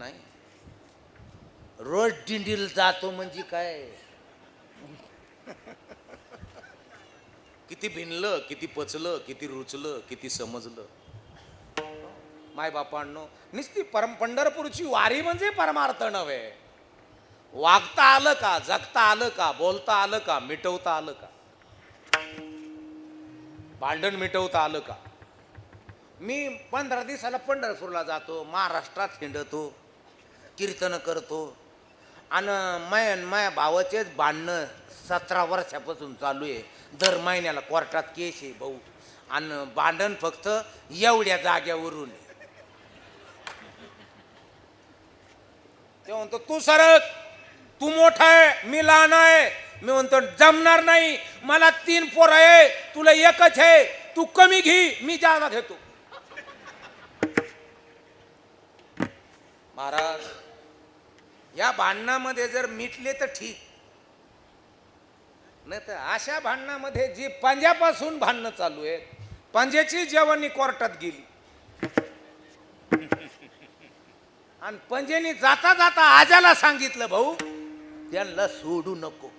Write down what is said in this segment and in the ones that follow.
नाही, रोज दिंडीला जातो म्हणजे काय, किती भिनलं, किती पचलं, किती रुचलं, किती समजलं. माय बापांनो, नुसती पंढरपूरची वारी म्हणजे परमार्थ नव्हे. वागता आलं का, जगता आलं का, बोलता आलं का, मिटवता आलं का, भांडण मिटवता आलं का. मी 15 दिवसाला पंढरपूरला जातो, महाराष्ट्रात हिंडतो, कीर्तन करतो. आणि माया भावाचेच भांडणं 17 वर्षापासून चालू आहे. दर महिन्याला कोर्टात केस आहे भाऊ. आणि भांडण फक्त एवढ्या जाग्यावरून. ते म्हणतो तू सरक, तू मोठा आहे, मी लहान आहे. मी म्हणतो जमणार नाही, मला 3 पोरं आहे, तुला एकच आहे, तू कमी घे, मी जादा घेतो. महाराज, या भांडणामध्ये जर मिटले तर ठीक, नाही तर अशा भांडणामध्ये जी पंजापासून भांडणं चालू आहेत, पंजाची जेवणी कोर्टात गेली आणि पंजेनी जाता जाता आजाला सांगितलं भाऊ त्यांना सोडू नको.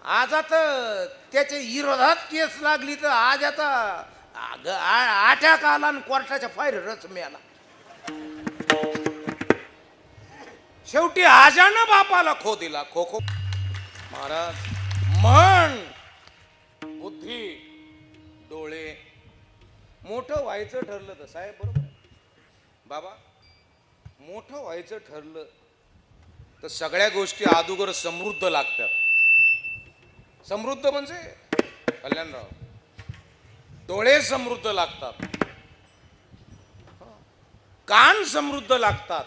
आज आता त्याच्या विरोधात केस लागली तर आज आता अटॅक आला आणि कोर्टाच्या फायरच मिळाला. शेवटी आजानं बापाला खो दिला. खो खो. महाराज, मन, बुद्धी, डोळे, मोठं व्हायचं ठरलं तर साहेब बरोबर बाबा, मोठं व्हायचं ठरलं तर सगळ्या गोष्टी अगोदर समृद्ध लागतात. समृद्ध म्हणजे कल्याणराव, डोळे समृद्ध लागतात, कान समृद्ध लागतात,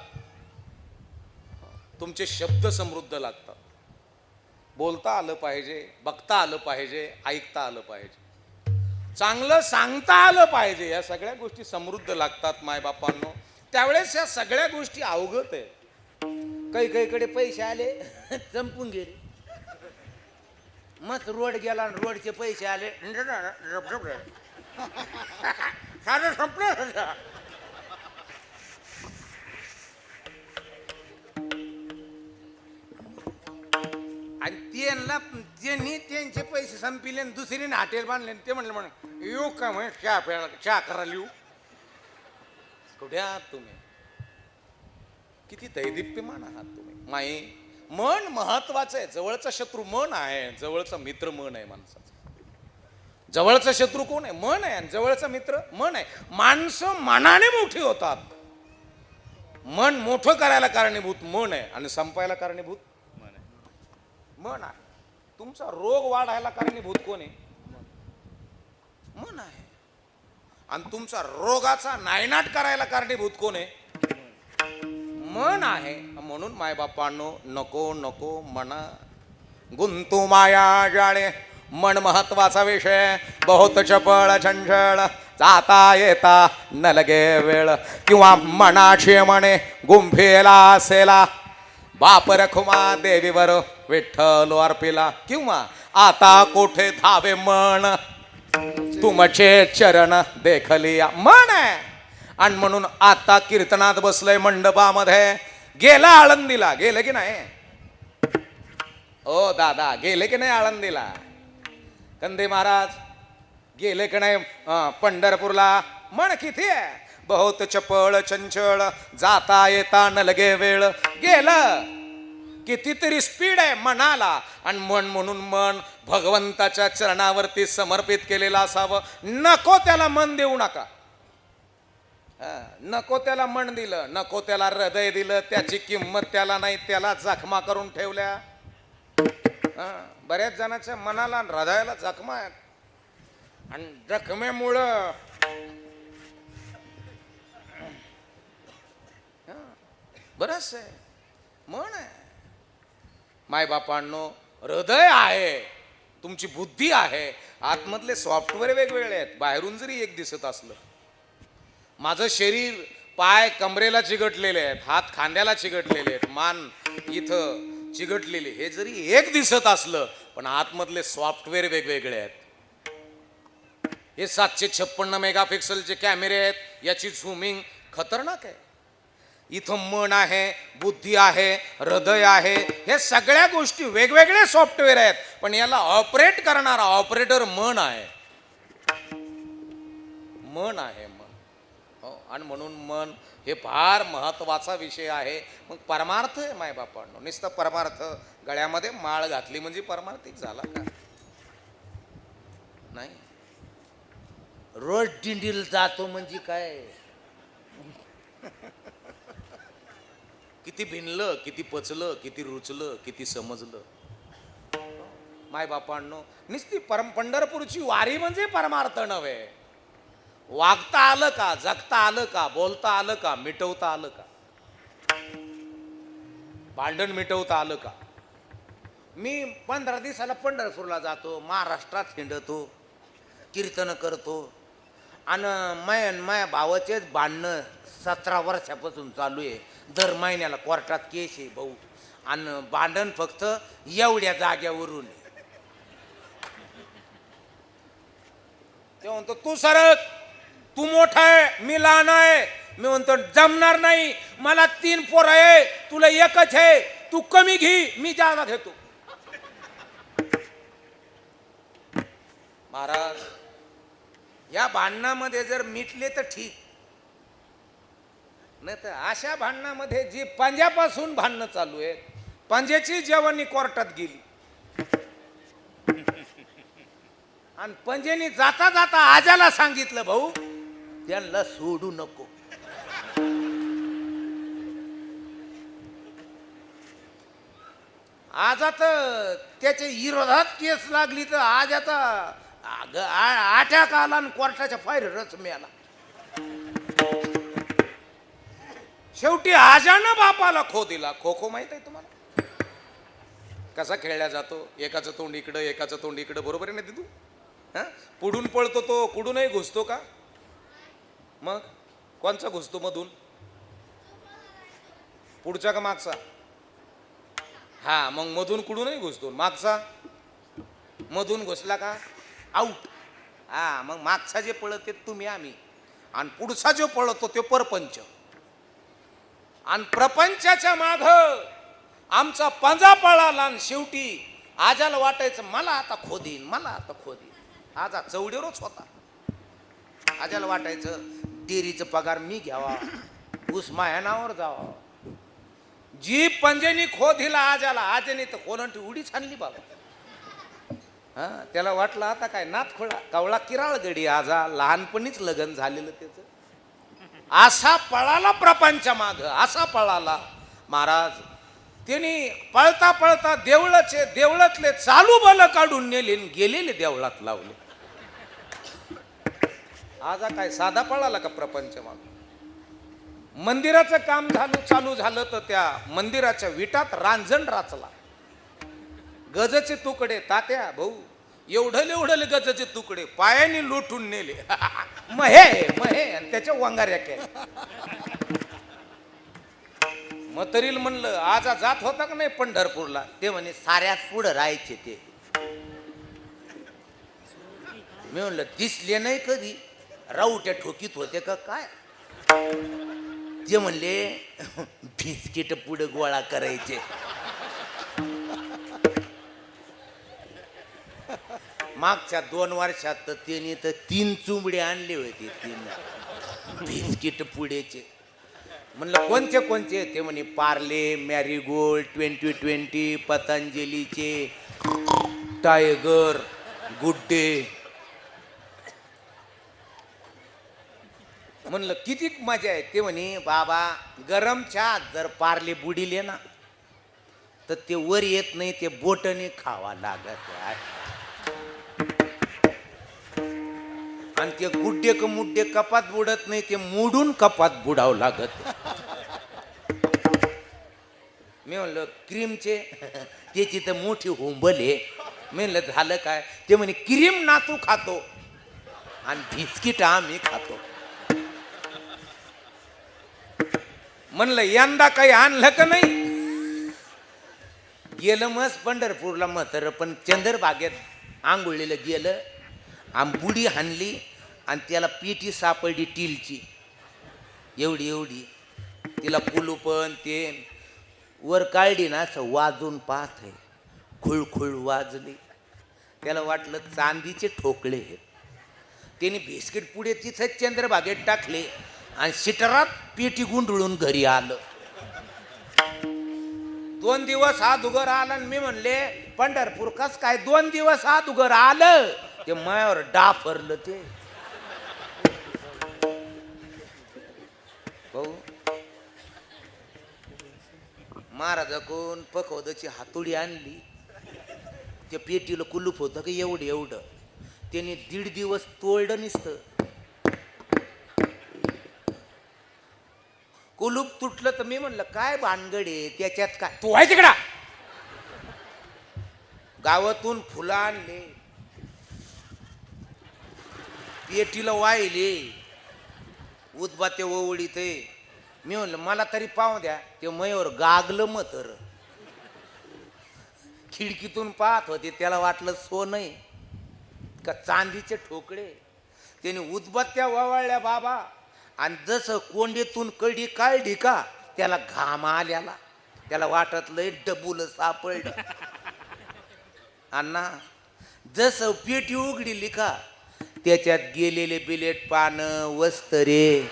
तुमचे शब्द समृद्ध लागतात, बोलता आलं पाहिजे, बघता आलं पाहिजे, ऐकता आलं पाहिजे, चांगलं सांगता आलं पाहिजे. या सगळ्या गोष्टी समृद्ध लागतात मायबापांनो. त्यावेळेस या सगळ्या गोष्टी अवगत आहे. काही पैसे आले संपून गेले, मस्त रोड गेला आणि रोडचे पैसे आले साधं संपलं. आणि त्यांनी त्यांचे पैसे संपिले आणि दुसरीने हॉटेल बांधले. ते म्हणलं म्हण येऊ का म्हणे चहा प्यायला, चहा करायला येऊ. कुठे आहात तुम्ही? किती दैदिप्यमान आहात तुम्ही. माई, मन महत्वाचं आहे. जवळचा शत्रू मन आहे, जवळचा मित्र मन आहे माणसाचा. जवळचा शत्रू कोण आहे? मन आहे. आणि जवळचा मित्र मन आहे. माणसं मनाने मोठी होतात. मन मोठं करायला कारणीभूत मन आहे आणि संपायला कारणीभूत मन आहे. तुमचा रोग वाढायला कारणीभूत कोण आहे? मन आहे. आणि तुमचा रोगाचा नायनाट करायला कारणीभूत कोण आहे? मन आहे. म्हणून मायबापांनो, नको नको मना गुंतू माया जाळे. मन महत्वाचा विषय. बहुत चपळ चंचळ, जाता येता न लगे वेळ. किंवा मनाची म्हणे गुंफेला असेला, बाप रखुमा देवीवर विठ्ठल अर्पिला. किंवा आता कोठे धावे मन, तुमचे चरण देखलिया. मन आहे. आणि म्हणून आता कीर्तनात बसलंय मंडपामध्ये. गेला आळंदीला, गेलं की नाही? ओ दादा, गेले की नाही आळंदीला? कंदे महाराज गेले की नाही पंढरपूरला? मन किती आहे. बहुत चपळ चंचळ, जाता येता न लगे वेळ. गेलं. कितीतरी स्पीड आहे मनाला. आणि मन म्हणून मन भगवंताच्या चरणावरती समर्पित केलेलं असावं. नको त्याला मन देऊ नका. नको त्याला मन दिलं, नको त्याला हृदय दिलं, त्याची किंमत त्याला नाही. त्याला जखमा करून ठेवल्या. बऱ्याच जणांच्या मनाला हृदयाला जखमा आहेत. आणि जखमेमुळं बरंच आहे. मन आहे. मायबापांनो, हृदय आहे, तुमची बुद्धी आहे, आतमधले सॉफ्टवेअर वेगवेगळे आहेत. बाहेरून जरी एक दिसत असलं, माझं शरीर, पाय कमरेला चिकटलेले आहेत, हात खांद्याला चिकटलेले आहेत, मान इथं चिकटलेली, हे जरी एक दिसत असलं, पण आतमधले सॉफ्टवेअर वेगवेगळे आहेत. हे 756 मेगापिक्सलचे कॅमेरे आहेत, याची झूमिंग खतरनाक आहे. इथं मन आहे, बुद्धी आहे, हृदय आहे, हे सगळ्या गोष्टी वेगवेगळे सॉफ्टवेअर आहेत, पण याला ऑपरेट करणारा ऑपरेटर मन आहे. मन आहे मन. हो, आणि म्हणून मन हे फार महत्वाचा विषय आहे. मग परमार्थ आहे मायबापांनो. नुसतं परमार्थ गळ्यामध्ये माळ घातली म्हणजे परमार्थिक झाला का? नाही. रोज दिंडीला जातो म्हणजे काय? किती भिनलं, किती पचलं, किती रुचलं, किती समजलं. मायबापांनो, नुसती पंढरपूरची वारी म्हणजे परमार्थ नव्हे. वागता आलं का, जगता आलं का, बोलता आलं का, मिटवता आलं का, भांडण मिटवता आलं का? मी 15 दिवसाला पंढरपूरला जातो, महाराष्ट्रात हिंडतो, कीर्तन करतो, आणि माया भावाचेच भांडणं 17 वर्षापासून चालू आहे. दर महिन्याला कोर्टात केस आहे भाऊ, आणि भांडण फक्त एवढ्या जाग्यावरून. ते म्हणतो तू सरक, तू मोठा आहे, मी लहान आहे. मी म्हणतो जमणार नाही, मला 3 पोरं आहे, तुला एकच आहे, तू कमी घे, मी जादा घेतो. महाराज, या भांडणामध्ये जर मिटले तर ठीक, नाही तर अशा भांडणामध्ये जी पंजापासून भांडणं चालू आहेत, पंजाची जवानी कोर्टात गेली, आणि पंजेनी जाता जाता आजाला सांगितलं भाऊ त्यांना सोडू नको. आज आता त्याच्या विरोधात केस लागली तर आज आता अटॅक आला आणि कोर्टाच्या फायरच मिळाला. शेवटी आजानं बापाला खो दिला. खो खो माहित आहे तुम्हाला कसा खेळला जातो? एकाचं तोंड इकडं, एकाचं तोंड इकडं, बरोबर आहे ना दिदू? हा, पुढून पळतो तो, कुठूनही घुसतो का? मग कोणचा घुसतो मधून? पुढचा का मागचा? हा, मग मधून कुठूनही घुसतो. मागचा मधून घुसला का आऊट. हा, मग मागचा जे पळते तुम्ही आम्ही, आणि पुढचा जो पळतो तो परपंच. आणि प्रपंचाच्या माग आमचा पंजा पळाला, आणि शेवटी आजाला वाटायचं मला आता खोदीन, मला आता खोदीन. आजा चौडेवरच होता. आजाला वाटायचं डेरीचं पगार मी घ्यावा, ऊस माया नावावर जावा. जी पंजेनी खो दिला आजाला, आजाने तर कोलंटी उडीच आणली बाबा. हा, त्याला वाटलं आता काय नाथ खोळा कवळा किराळ गडी. आजा लहानपणीच लग्न झालेलं त्याचं. असा पळाला प्रपंचा माग, असा पळाला महाराज. त्यांनी पळता पळता देवळातले चालू बल काढून नेले, गेलेले देवळात लावले. आजा काय साधा पळाला का प्रपंच माग? मंदिराचं काम चालू झालं तर त्या मंदिराच्या विटात रांजण राचला. गजचे तुकडे तात्या भाऊ, एवढले गजचे तुकडे पायाने लुटून नेले. महे महे आणि त्याच्या वंगाऱ्या केल्या. मतरील म्हणलं आजा जात होता का नाही पंढरपूरला? ते म्हणे साऱ्यात पुढं राहायचे ते. मी म्हणलं दिसले नाही कधी, राऊट्या ठोकीत होते का काय? ते म्हणले बिस्किट पुढे गोळा करायचे. मागच्या 2 वर्षात तर त्यांनी तर 3 चुंबडे आणले होते, 3 बिस्किट पुढेचे. म्हणलं कोणते कोणते? ते म्हणे पार्ले, मॅरीगोल्ड, 2020, पतंजलीचे, टायगर, गुड डे. म्हणलं किती मजा आहे? ते म्हणे बाबा गरम चहा जर पार्ले बुडिले ना तर ते वर येत नाही, ते बोटने खावा लागत. आणि ते गुड्डे क मुड्डे कपात बुडत नाही, ते मोडून कपात बुडावं लागत. मी म्हणलं क्रीमचे त्याची तर मोठी होंबल आहे. मी म्हणलं झालं काय? ते म्हणे क्रीम नातू खातो आणि बिस्किट आम्ही खातो. म्हणलं यंदा काही आणलं का नाही? गेलं मस्त पंढरपूरला म्हातारं, पण चंद्रभागेत आंघोळीला गेलं बुडी हाणली आणि त्याला पेटी सापडली टीलची एवढी एवढी. तिला कुलूपण ते वर काढली ना असं वाजून पाहत आहे. खुळखुळ वाजली. त्याला वाटलं चांदीचे ठोकळे आहेत. त्याने बिस्किट पुढे तिथंच चंद्रभागेत टाकले आणि सिटरात पेटी गुंडळून घरी आलं. 2 दिवस हात उघर आला आणि मी म्हणले पंढरपूर कस काय 2 दिवस हात उघर आलं. ते मायावर डाफरलं ते. भाऊ महाराजाकडून पकवदाची हातोडी आणली. त्या पेटीला कुलूप होतं का एवढं एवढं. त्याने 1.5 दिवस तोडलं नसतं. कुलूप तुटलं तर मी म्हणलं काय भानगडे त्याच्यात काय. तू आहे तिकडा. गावातून फुलं आणले पेटीला वाहिले उदबाते ओवळी ते. मी म्हणलं मला तरी पाहू द्या. ते मयूर गागलं मतर खिडकीतून पाहत होते. त्याला वाटलं सोनं का चांदीचे ठोकळे. त्याने उदबत्त्या वळल्या बाबा आणि जसं कोंडीतून कडी काढली का त्याला घाम आल्याला. त्याला वाटत लय डबुल सापडलं. अण्णा जसं पेटी उघडली का त्याच्यात गेलेले बिलेट पानं वस्तरे.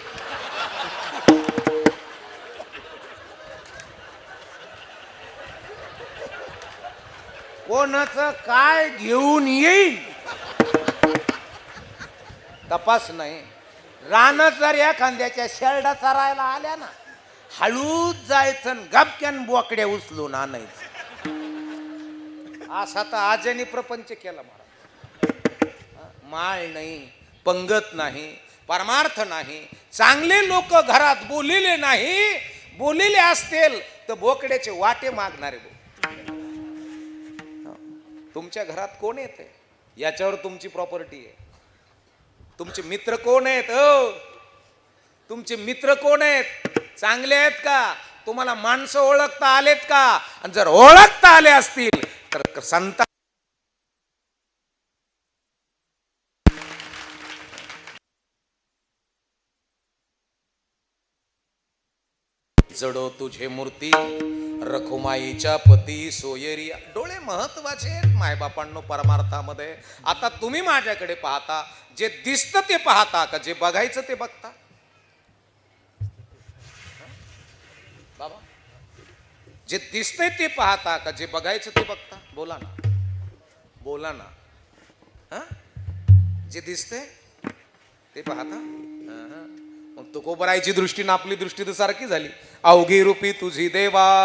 कोणाचं काय घेऊन येईल तपास नाही. रानात जर एखाद्याच्या शेरडा चरायला आल्या ना हळूच जायचं गपक्यान बोकड्या उचलून आणायचं. असा तर आजनी प्रपंच केला मला. माळ नाही पंगत नाही परमार्थ नाही. चांगले लोक घरात बोलिले नाही. बोलिले असतील तर बोकड्याचे वाटे मागणारे. तुमच्या घरात कोण येते याच्यावर तुमची प्रॉपर्टी आहे. तुमचे मित्र कोण आहेत. तुमचे मित्र कोण आहेत. चांगले आहेत का. तुम्हाला माणसं ओळखता आलेत का. आणि जर ओळखता आले असतील तर संत जडो तुझे मूर्ती रखुमाईच्या पती सोयरिया. डोळे महत्वाचे आहेत मायबापांनो परमार्थामध्ये. आता तुम्ही माझ्याकडे पाहता जे दिसतं ते पाहता का जे बघायचं ते बघता. बाबा जे दिसतंय ते पाहता का जे बघायचं ते बघता. बोला ना बोला ना. हा जे दिसतंय ते पाहता. मग तुकोबरायची दृष्टी ना आपली दृष्टी तर सारखी झाली. अवघी रूपी तुझी देवा